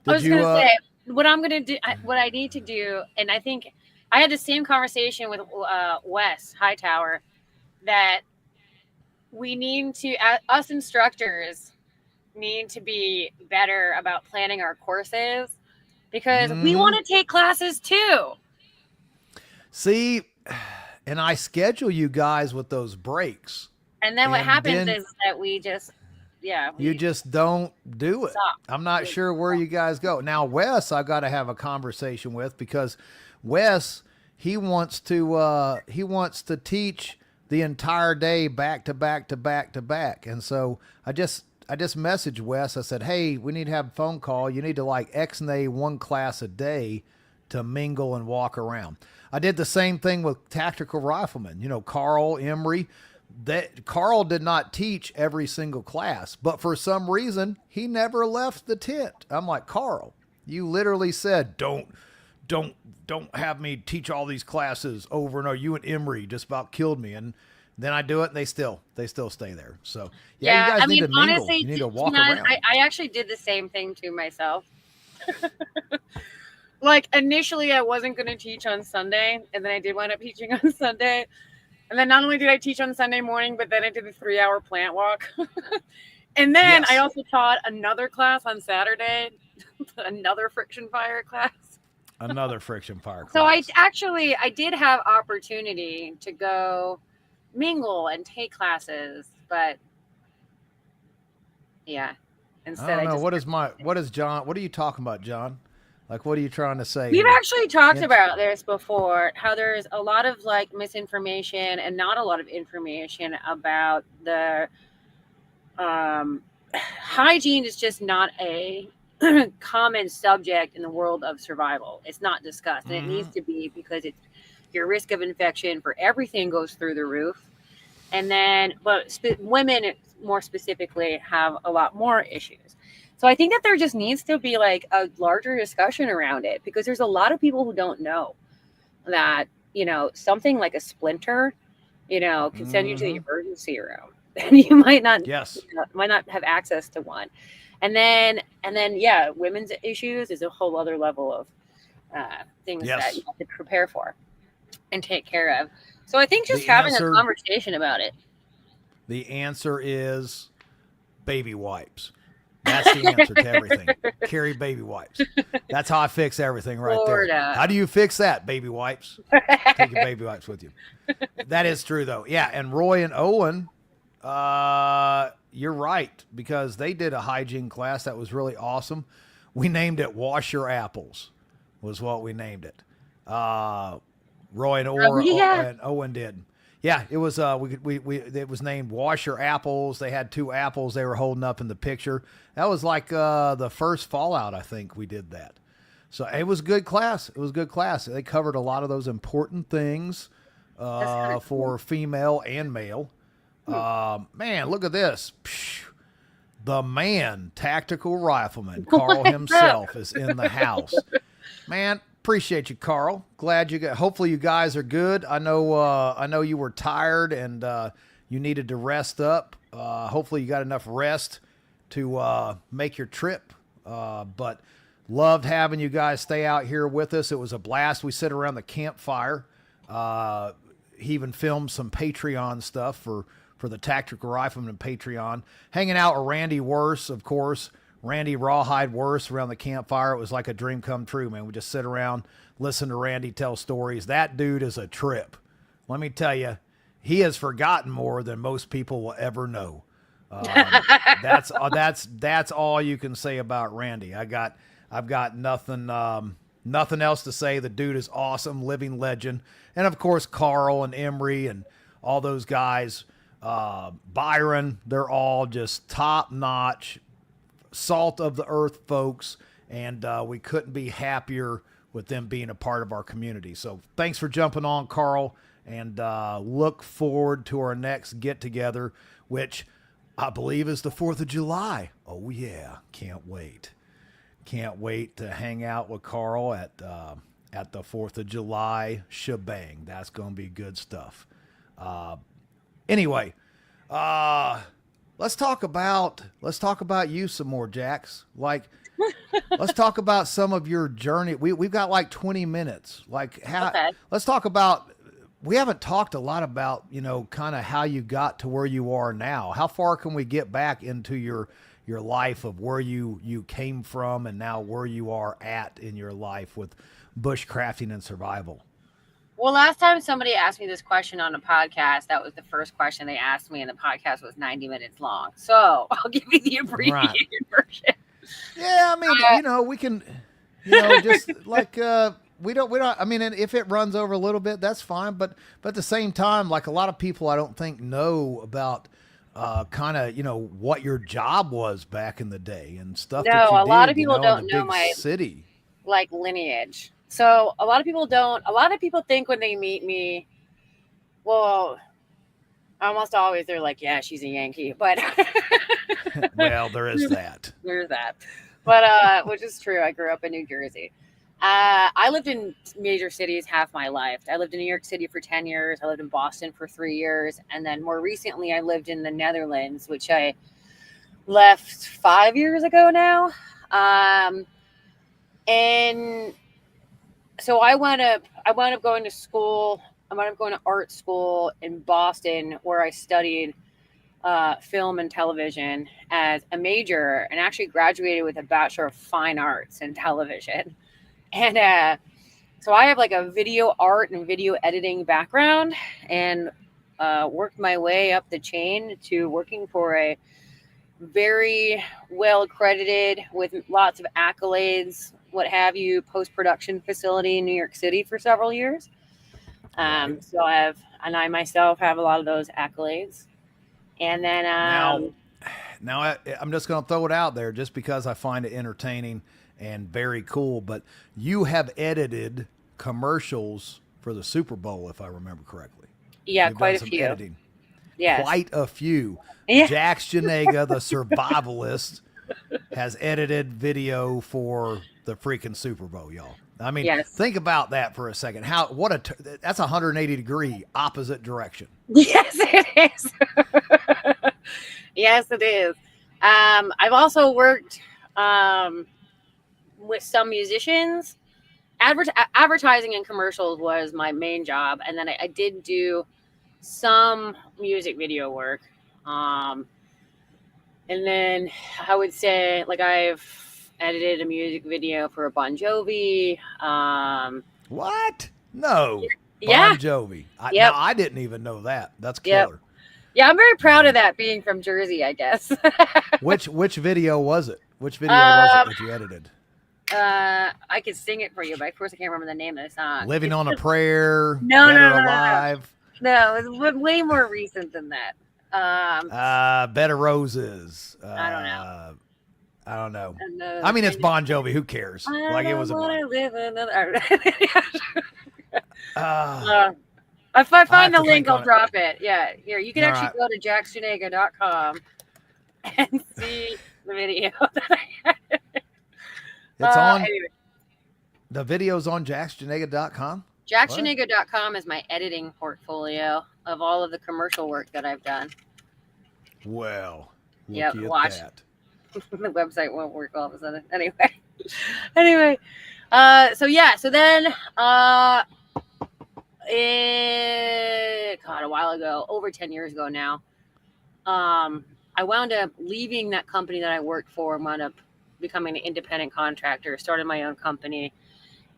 I was going to say what I'm going to do, what I need to do, and I think I had the same conversation with Wes Hightower, that we need to, us instructors need to be better about planning our courses, because we want to take classes too. See, and I schedule you guys with those breaks. And then what happens is that we just, you just don't do it. Stop. I'm not sure where you guys go. Now, Wes, I've got to have a conversation with, because Wes, he wants to teach the entire day back to back to back to back. And so I just messaged Wes. I said, hey, we need to have a phone call. You need to like X-nay one class a day to mingle and walk around. I did the same thing with tactical riflemen. You know, Carl, Emery. Carl did not teach every single class, but for some reason he never left the tent. I'm like, Carl, you literally said, don't have me teach all these classes over and over. You and Emery just about killed me. And then I do it and they still stay there. So you guys need to mingle. Honestly, you need to walk around. I actually did the same thing to myself. Like initially I wasn't going to teach on Sunday, and then I did wind up teaching on Sunday. And then not only did I teach on Sunday morning, but then I did a 3-hour plant walk. And then I also taught another class on Saturday, another friction fire class. Another friction fire class. So I did have opportunity to go mingle and take classes, but instead I don't know. What is John? What are you talking about, John? Like, what are you trying to say? We've actually talked about this before, how there's a lot of like misinformation and not a lot of information about the hygiene is just not a common subject in the world of survival. It's not discussed, and it needs to be, because your risk of infection for everything goes through the roof. And then, but women more specifically have a lot more issues. So I think that there just needs to be like a larger discussion around it, because there's a lot of people who don't know that, you know, something like a splinter, you know, can send you to the emergency room, and you might not, might not have access to one. And then, women's issues is a whole other level of things that you have to prepare for and take care of. So I think just having a conversation about it. The answer is baby wipes. That's the answer to everything. Carry baby wipes. That's how I fix everything right there. How do you fix that? Baby wipes. Take your baby wipes with you. That is true, though. Yeah, and Roy and Owen, you're right, because they did a hygiene class that was really awesome. We named it Wash Your Apples, was what we named it. Roy and Owen did. Yeah, it was it was named Wash Your Apples. They had 2 apples they were holding up in the picture. That was like the first Fallout, I think we did that. So it was a good class. It was a good class. They covered a lot of those important things for female and male. Man, look at this. Psh, the man, tactical rifleman, Carl himself is in the house. Man, appreciate you, Carl. Glad you got. Hopefully, you guys are good. I know you were tired and you needed to rest up. Hopefully, you got enough rest to make your trip. But loved having you guys stay out here with us. It was a blast. We sit around the campfire. He even filmed some Patreon stuff for the Tactical Rifleman Patreon. Hanging out with Randy Worse, of course. Randy Rawhide Worse around the campfire. It was like a dream come true, man. We just sit around, listen to Randy tell stories. That dude is a trip. Let me tell you, he has forgotten more than most people will ever know. That's all you can say about Randy. I've got nothing else to say. The dude is awesome, living legend. And of course, Carl and Emery and all those guys, Byron, they're all just top notch, salt of the earth folks. And we couldn't be happier with them being a part of our community. So thanks for jumping on, Carl, and look forward to our next get together, which I believe is the 4th of July. Oh yeah. Can't wait. Can't wait to hang out with Carl at the 4th of July shebang. That's going to be good stuff. Anyway, let's talk about you some more, Jax. Like, let's talk about some of your journey. We've got like 20 minutes. Like, let's talk about. We haven't talked a lot about, you know, kind of how you got to where you are now. How far can we get back into your life of where you came from and now where you are at in your life with bushcrafting and survival? Well, last time somebody asked me this question on a podcast, that was the first question they asked me, and the podcast was 90 minutes long. So I'll give you the abbreviated version. Yeah, I mean, you know, we can, you know, just like we don't. I mean, and if it runs over a little bit, that's fine. But at the same time, like a lot of people, I don't think know about kind of, you know, what your job was back in the day and stuff. No, that you a lot did, of people don't know my city, like lineage. So a lot of people don't. A lot of people think when they meet me, well, almost always they're like, "Yeah, she's a Yankee," but well, there is that. There's that, but which is true. I grew up in New Jersey. I lived in major cities half my life. I lived in New York City for 10 years. I lived in Boston for 3 years. And then more recently, I lived in the Netherlands, which I left 5 years ago now. And so I wound up going to school. I wound up going to art school in Boston, where I studied film and television as a major, and actually graduated with a Bachelor of Fine Arts in television. And so I have like a video art and video editing background, and worked my way up the chain to working for a very well accredited, with lots of accolades, what have you, post-production facility in New York City for several years. So I myself have a lot of those accolades. And then now I'm just going to throw it out there just because I find it entertaining and very cool, but you have edited commercials for the Super Bowl, if I remember correctly. Yeah, You've quite done a few. Editing. Yes. Quite a few. Yeah. Jacks Genega, the survivalist, has edited video for the freaking Super Bowl, y'all. I mean, Yes. think about that for a second. That's 180-degree opposite direction. Yes, it is. Yes, it is. I've also worked with some musicians. Advertising and commercials was my main job, and then I did do some music video work. And then I would say, like, I've edited a music video for a Bon Jovi. What? No. Yeah. Bon Jovi. Yep. Now, I didn't even know that. That's killer. Yeah, I'm very proud of that, being from Jersey, I guess. Which video was it? Which video was it that you edited? I could sing it for you, but of course I can't remember the name of the song. Living on a Prayer. No, Dead or no, Alive. No, it's way more recent than that. Bed of Roses. I don't know. I don't know. I mean, it's Bon Jovi. Who cares? Like, it was a I live another. If have I find the to link, think I'll on it. drop it. Yeah, here you can All actually right. go to jacksgenega.com and see the video that I had. It's on. Anyway, The video's on jacksgenega.com. jacksgenega.com is my editing portfolio of all of the commercial work that I've done. Well, Yep, look at watch. that. The website won't work all of a sudden. Anyway. So then a while ago, over 10 years ago now, I wound up leaving that company that I worked for and wound up becoming an independent contractor, started my own company.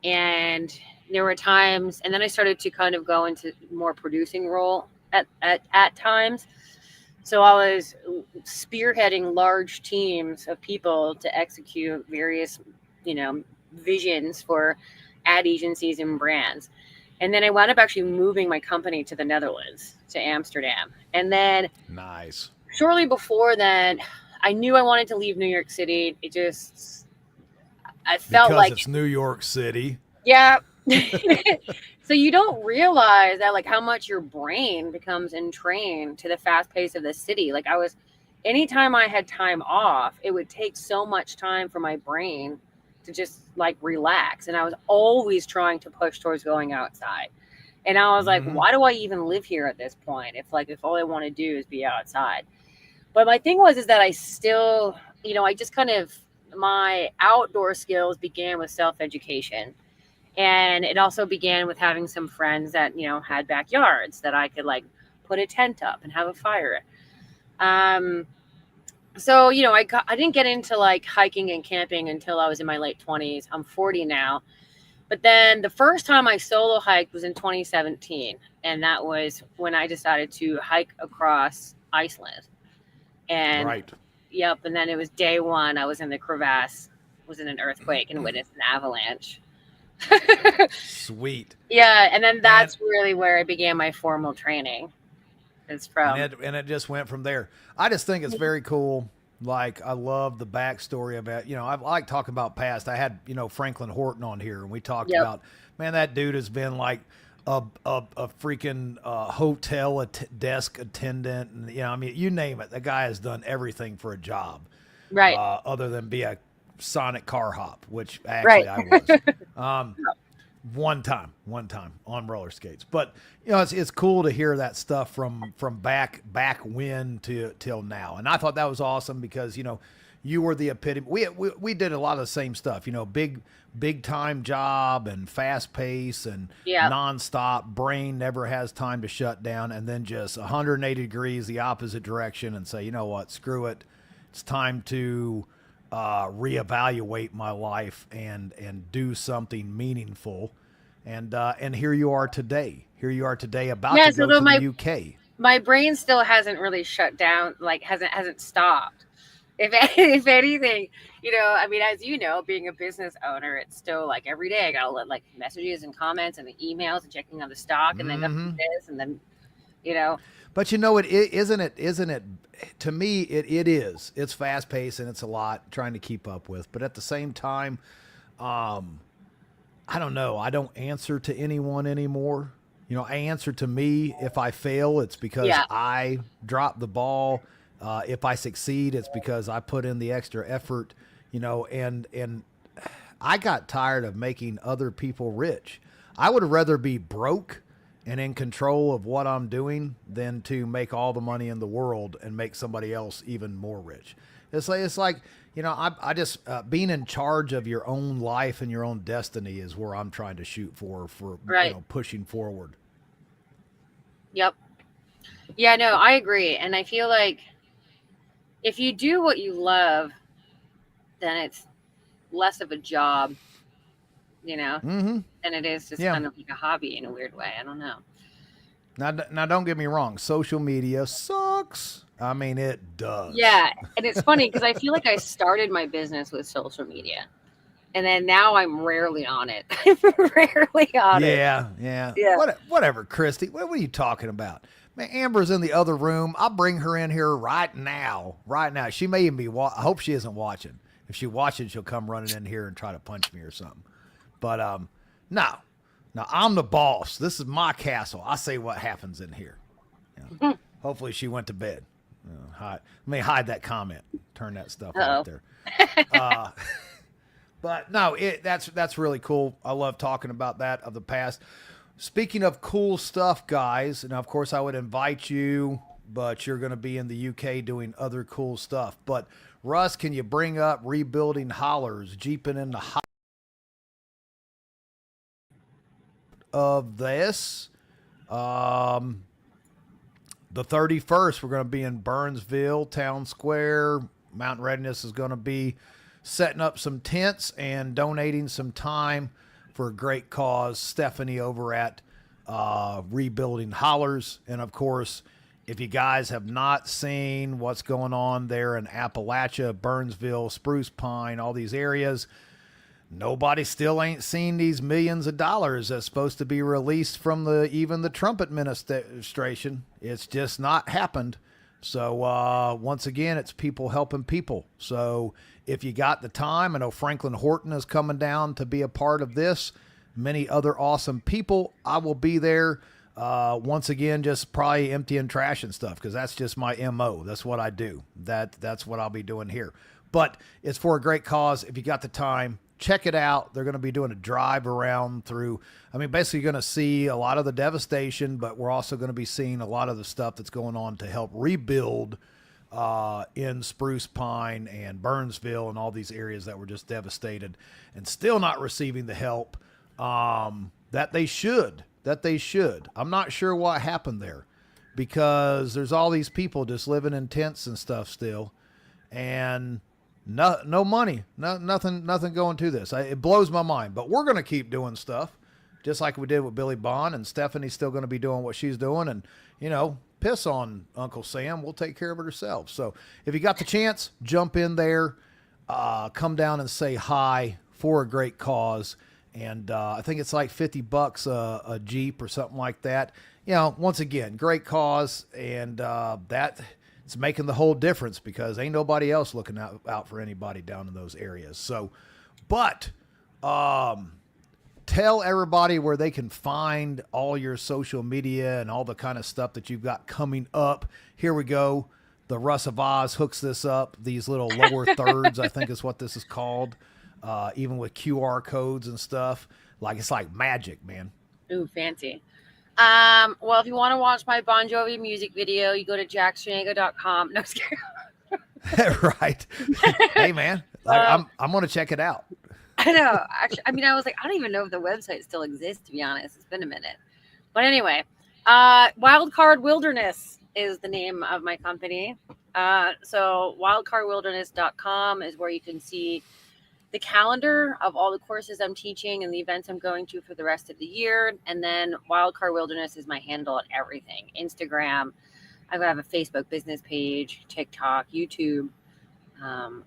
And there were times, and then I started to kind of go into more producing role at times. So I was spearheading large teams of people to execute various, visions for ad agencies and brands. And then I wound up actually moving my company to the Netherlands, to Amsterdam. And then Nice. shortly before that, I knew I wanted to leave New York City. I felt Because like it's New York City. Yeah. So you don't realize that like how much your brain becomes entrained to the fast pace of the city. Like anytime I had time off, it would take so much time for my brain to just like relax. And I was always trying to push towards going outside. And I was like, why do I even live here at this point? If all I want to do is be outside. But my thing is that I still, I just kind of, my outdoor skills began with self-education. And it also began with having some friends that, had backyards that I could like put a tent up and have a fire. So, I didn't get into like hiking and camping until I was in my late 20s. I'm 40 now. But then the first time I solo hiked was in 2017. And that was when I decided to hike across Iceland. And Right. Yep. And then it was day one. I was in the crevasse, was in an earthquake and witnessed an avalanche. Sweet. Yeah. And then that's really where I began my formal training. It's from. And it just went from there. I just think it's very cool. Like, I love the backstory about, I like talking about past. I had, Franklin Horton on here, and we talked about, man, that dude has been like a freaking hotel desk attendant. And, you name it. The guy has done everything for a job. Right. Other than be a Sonic car hop, which actually I was. One time on roller skates, but it's cool to hear that stuff from back when till now. And I thought that was awesome because, you were the epitome. We did a lot of the same stuff, big time job and fast pace and nonstop. Brain never has time to shut down, and then just 180 degrees the opposite direction and say, you know what, screw it. It's time to reevaluate my life and do something meaningful. And here you are today. About to go to the UK. My brain still hasn't really shut down, like hasn't stopped. If anything, as you know, being a business owner, it's still like every day I gotta let like messages and comments and the emails and checking on the stock and then this and then, But isn't it to me, it is. It's fast paced and it's a lot trying to keep up with. But at the same time, I don't know. I don't answer to anyone anymore. I answer to me. If I fail, it's because I dropped the ball. If I succeed, it's because I put in the extra effort, and I got tired of making other people rich. I would rather be broke and in control of what I'm doing than to make all the money in the world and make somebody else even more rich. It's like I just being in charge of your own life and your own destiny is where I'm trying to shoot for pushing forward. Yep. Yeah, no, I agree. And I feel like if you do what you love, then it's less of a job, than it is just kind of like a hobby in a weird way. I don't know. Now, don't get me wrong. Social media sucks. I mean, it does. Yeah. And it's funny because I feel like I started my business with social media. And then now I'm rarely on it. I'm rarely on it. Yeah. Whatever, Christy. What are you talking about? Man, Amber's in the other room. I'll bring her in here right now. She may even be I hope she isn't watching. If she watching, she'll come running in here and try to punch me or something. But no, I'm the boss. This is my castle. I say what happens in here. Hopefully she went to bed. Let me hide that comment. Turn that stuff out there. But no, that's really cool. I love talking about that of the past. Speaking of cool stuff, guys, and of course I would invite you, but you're going to be in the UK doing other cool stuff. But Russ, can you bring up rebuilding hollers, jeeping in the of this? The 31st, we're going to be in Burnsville, Town Square. Mountain Readiness is going to be setting up some tents and donating some time for a great cause. Stephanie over at Rebuilding Hollers. And of course, if you guys have not seen what's going on there in Appalachia, Burnsville, Spruce Pine, all these areas, nobody still ain't seen these millions of dollars that's supposed to be released from even the Trump administration. It's just not happened. So once again, it's people helping people. So if you got the time, I know Franklin Horton is coming down to be a part of this. many other awesome people. I will be there. Once again, just probably emptying trash and stuff, because that's just my MO. That's what I do. That's what I'll be doing here. But it's for a great cause. If you got the time, check it out. They're going to be doing a drive around through. I mean, basically you're going to see a lot of the devastation, but we're also going to be seeing a lot of the stuff that's going on to help rebuild in Spruce Pine and Burnsville and all these areas that were just devastated and still not receiving the help that they should. I'm not sure what happened there, because there's all these people just living in tents and stuff still, and no money, nothing going to this. It blows my mind, but we're going to keep doing stuff just like we did with Billy Bond, and Stephanie's still going to be doing what she's doing. And, piss on Uncle Sam. We'll take care of it ourselves. So if you got the chance, jump in there, come down and say hi for a great cause. And I think it's like $50 a Jeep or something like that. Once again, great cause. And that it's making the whole difference, because ain't nobody else looking out for anybody down in those areas. So, but tell everybody where they can find all your social media and all the kind of stuff that you've got coming up. Here we go. The Russ of Oz hooks this up. These little lower thirds, I think is what this is called. Even with QR codes and stuff. It's like magic, man. Ooh, fancy. Well, if you want to watch my Bon Jovi music video, you go to jacksgenega.com. No, scare. Right. Hey, man, I'm going to check it out. I know. Actually, I was like, I don't even know if the website still exists, to be honest. It's been a minute. But anyway, Wildcard Wilderness is the name of my company. So wildcardwilderness.com is where you can see the calendar of all the courses I'm teaching and the events I'm going to for the rest of the year. And then Wildcard Wilderness is my handle at everything. Instagram. I have a Facebook business page, TikTok, YouTube,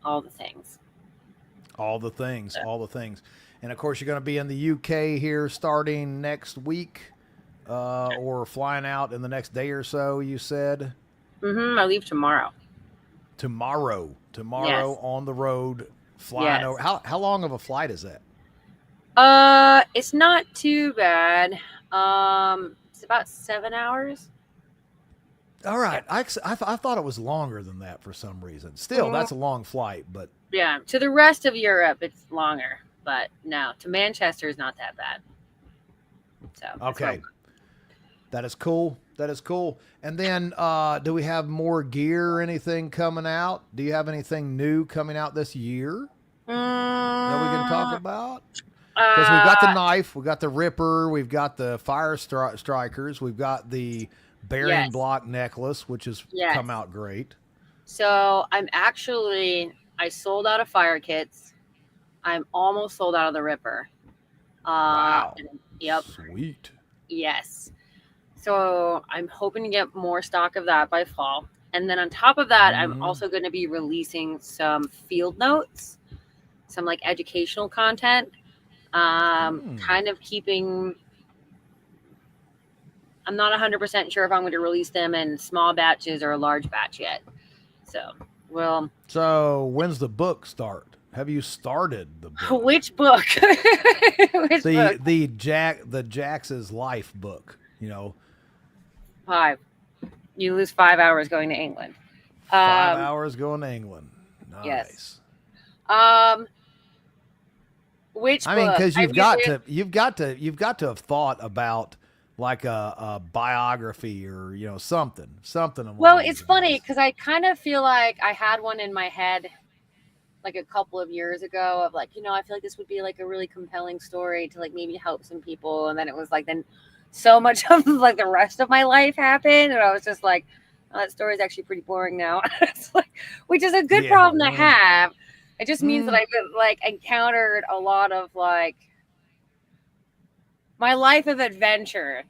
all the things. All the things. And of course, you're going to be in the UK here starting next week, or flying out in the next day or so, you said? I leave tomorrow. Tomorrow Yes. On the road, flying over. How long of a flight is that? It's not too bad. It's about 7 hours. All right. I thought it was longer than that for some reason. Still, that's a long flight, but. Yeah, to the rest of Europe, it's longer. But no, to Manchester is not that bad. So okay. That is cool. And then do we have more gear or anything coming out? Do you have anything new coming out this year that we can talk about? Because we've got the knife, we've got the Ripper, we've got the fire strikers, we've got the bearing block necklace, which has come out great. So I sold out of fire kits. I'm almost sold out of the Ripper. Wow. Yep. Sweet. Yes. So I'm hoping to get more stock of that by fall. And then on top of that, I'm also going to be releasing some field notes, some educational content, kind of keeping, I'm not 100% sure if I'm going to release them in small batches or a large batch yet. So when's the book start? Have you started the book? Which book? The Jacks's life book, 5. You lose 5 hours going to England. 5 hours going to England. Nice. Yes. Which I mean, because you've got to have thought about a biography or something. Well, it's funny because I kind of feel like I had one in my head a couple of years ago of I feel like this would be a really compelling story to maybe help some people, and then it was then so much of the rest of my life happened, and I was just oh, that story is actually pretty boring now. It's which is a good problem to have. It just means that I've encountered a lot of my life of adventure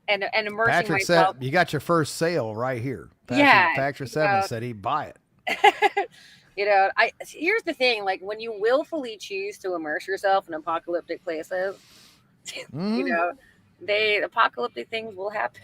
and immersing Patrick myself. said you got your first sale right here. Patrick 7 said he'd buy it. Here's the thing, when you willfully choose to immerse yourself in apocalyptic places, the apocalyptic things will happen.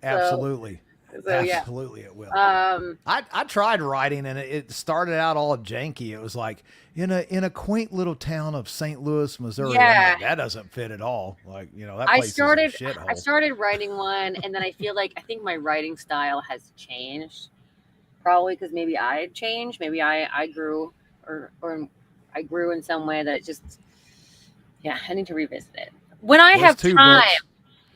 Absolutely. So yeah. Absolutely, it will. Um, I tried writing, and it started out all janky. It was like in a quaint little town of St. Louis, Missouri. I'm Yeah. like, that doesn't fit at all. Like, that I place started is a shithole. I started writing one, and then I think my writing style has changed. Probably because maybe I had changed. Maybe I grew or I grew in some way that just I need to revisit it when I have two time.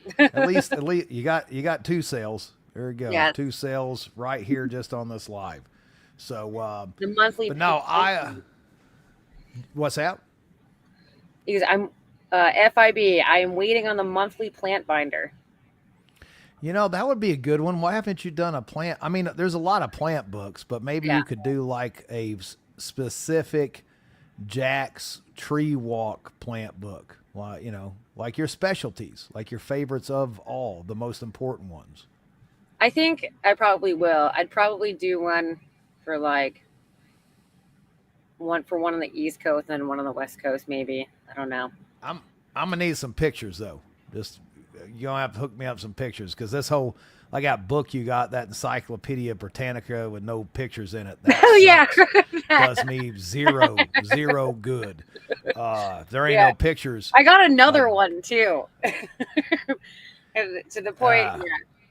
books. At least you got 2 sales. There you go. Yes. 2 sales right here just on this live. So The monthly. but no, what's that? Because I'm FIB. I am waiting on the monthly plant binder. That would be a good one. Why haven't you done a plant? I mean, there's a lot of plant books, but maybe you could do like a specific Jack's tree walk plant book. Like, like your specialties, like your favorites of all, the most important ones. I think I probably will. I'd probably do one for one on the East Coast and one on the West Coast, maybe. I don't know. I'm gonna need some pictures though. Just you're gonna have to hook me up some pictures, because this whole book you got, that Encyclopedia Britannica with no pictures in it. That does me zero good. There ain't no pictures. I got another one too. And to the point,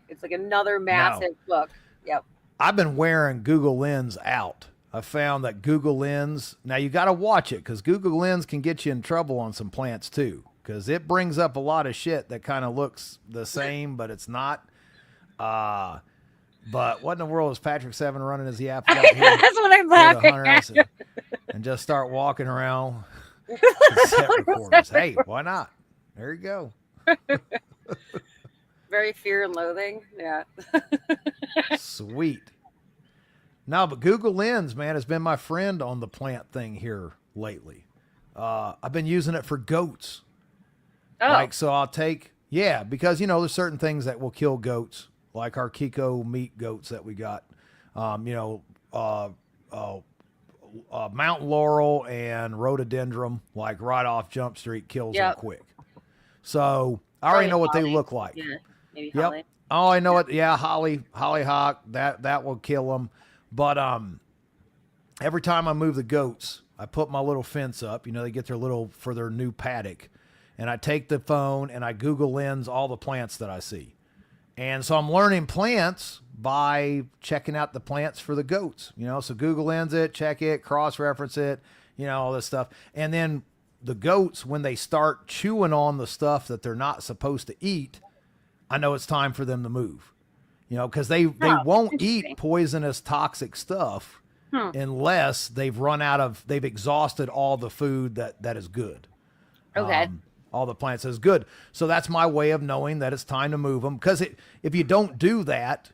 it's like another massive book. Yep. I've been wearing Google Lens out. I found that Google Lens, now you got to watch it, because Google Lens can get you in trouble on some plants too, because it brings up a lot of shit that kind of looks the same, but it's not. But what in the world is Patrick Seven running his yap out here? That's what I'm laughing at. And just start walking around. Set recorders. Hey, why not? There you go. Very fear and loathing. Yeah. Sweet. No, but Google Lens, man, has been my friend on the plant thing here lately. I've been using it for goats. Oh. So I'll take, because, there's certain things that will kill goats, like our Kiko meat goats that we got. Mountain laurel and rhododendron, like right off Jump Street, kills them quick. So I already know what they look like. Yeah, maybe holly. Oh, I know it. Yeah, hollyhock, that will kill them. But every time I move the goats, I put my little fence up. They get for their new paddock. And I take the phone and I Google Lens all the plants that I see. And so I'm learning plants by checking out the plants for the goats. So Google Lens it, check it, cross-reference it, all this stuff. And then the goats, when they start chewing on the stuff that they're not supposed to eat, I know it's time for them to move. Because they won't eat poisonous, toxic stuff unless they've exhausted all the food that is good. Okay. All the plants is good. So that's my way of knowing that it's time to move them. Because if you don't do that,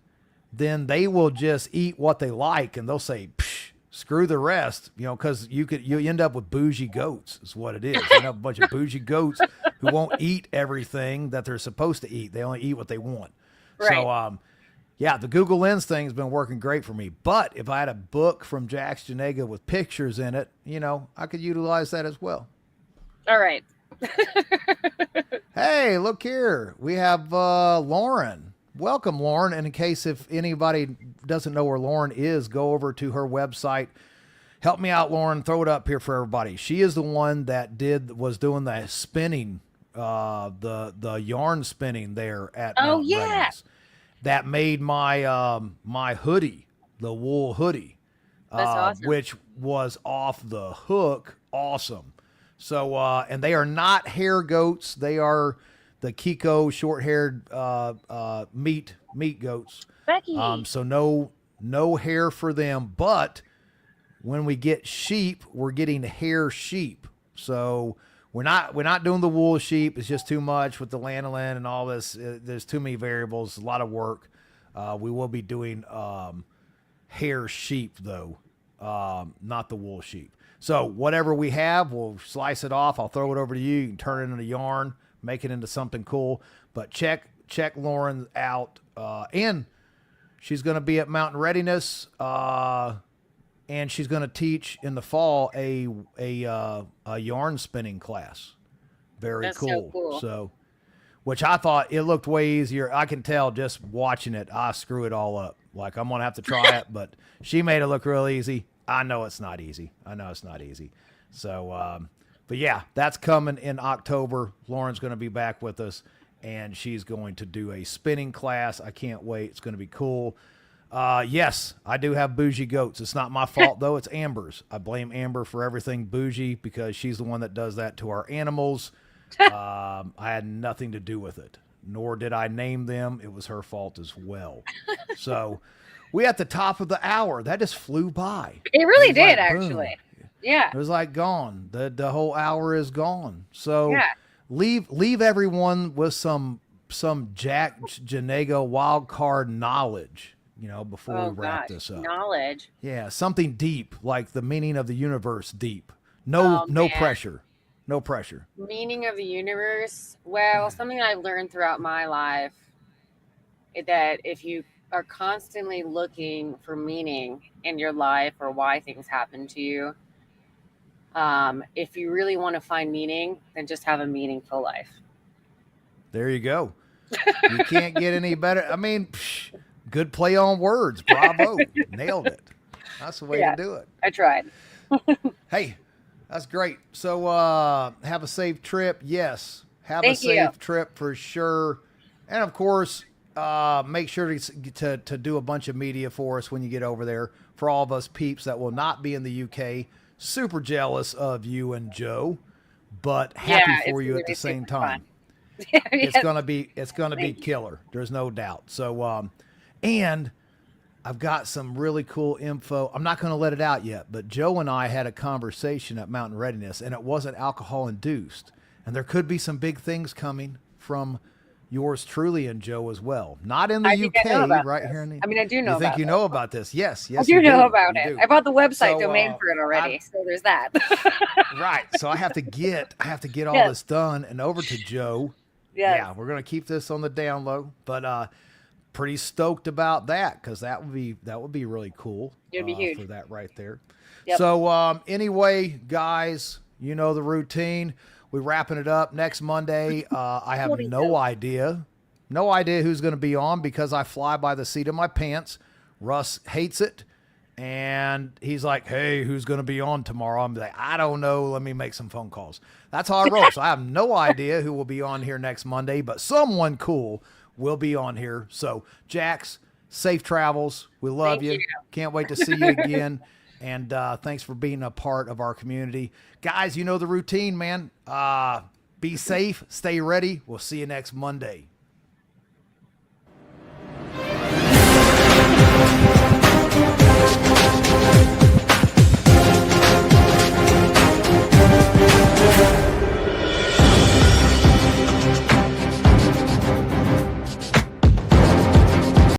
then they will just eat what they like, and they'll say, screw the rest, because you end up with bougie goats is what it is. You end up a bunch of bougie goats who won't eat everything that they're supposed to eat. They only eat what they want. Right. So, the Google Lens thing has been working great for me. But if I had a book from Jacks Genega with pictures in it, I could utilize that as well. All right. Hey, look here. We have Lauren. Welcome, Lauren. And in case if anybody doesn't know where Lauren is, go over to her website. Help me out, Lauren. Throw it up here for everybody. She is the one that was doing the spinning, the yarn spinning there at Mountain Readiness. That made my my hoodie, the wool hoodie, That's awesome. which was off the hook awesome. So, and they are not hair goats. They are the Kiko short-haired meat goats. Becky. So no hair for them. But when we get sheep, we're getting hair sheep. So we're not doing the wool sheep. It's just too much with the lanolin and all this. There's too many variables. A lot of work. We will be doing hair sheep though, not the wool sheep. So whatever we have, we'll slice it off. I'll throw it over to you. You can turn it into yarn, make it into something cool. But check Lauren out. And she's going to be at Mountain Readiness. And she's going to teach in the fall a yarn spinning class. Very That's cool. so cool. So which I thought it looked way easier. I can tell just watching it, I screw it all up. Like, I'm going to have to try it, but she made it look real easy. I know it's not easy. So, but yeah, that's coming in October. Lauren's going to be back with us, and she's going to do a spinning class. I can't wait. It's going to be cool. Yes, I do have bougie goats. It's not my fault, though. It's Amber's. I blame Amber for everything bougie because she's the one that does that to our animals. I had nothing to do with it, nor did I name them. It was her fault as well. So we at the top of the hour. That just flew by. It really was did, like, boom. actually. Yeah. It was like gone. The whole hour is gone. So Yeah. leave everyone with some Jacks Genega Wildcard knowledge, before we wrap this up. Knowledge. Yeah, something deep, like the meaning of the universe deep. No Man. pressure. No pressure. Meaning of the universe. Well, something I've learned throughout my life is that if you are constantly looking for meaning in your life or why things happen to you, if you really want to find meaning, then just have a meaningful life. There you go. You can't get any better. I mean, good play on words. Bravo. Nailed it. That's the way to do it. I tried. Hey, that's great. So have a safe trip. Yes. Have Thank a safe you. trip for sure. And of course, make sure to do a bunch of media for us when you get over there. For all of us peeps that will not be in the UK, super jealous of you and Joe, but happy for you at the same time. It's gonna be killer. There's no doubt. So, and I've got some really cool info. I'm not going to let it out yet, but Joe and I had a conversation at Mountain Readiness, and it wasn't alcohol induced. And there could be some big things coming from yours truly and Joe as well. Not in the UK, right here in the. I mean, I do know. You think about you know about this? Yes. I do know about it. do. I bought the website So, domain for it already, so there's that. Right. So I have to get all Yes. this done and over to Joe. Yes. Yeah, we're gonna keep this on the down low, but pretty stoked about that because that would be really cool. It'd be huge for that right there. Yep. So anyway, guys, you know the routine. We're wrapping it up next Monday. I have no idea who's going to be on because I fly by the seat of my pants. Russ hates it. And he's like, hey, who's going to be on tomorrow? I'm like, I don't know. Let me make some phone calls. That's how I roll. So I have no idea who will be on here next Monday, but someone cool will be on here. So, Jacks, safe travels. We love you. Can't wait to see you again. And thanks for being a part of our community. Guys, you know the routine, man. Be safe. Stay ready. We'll see you next Monday.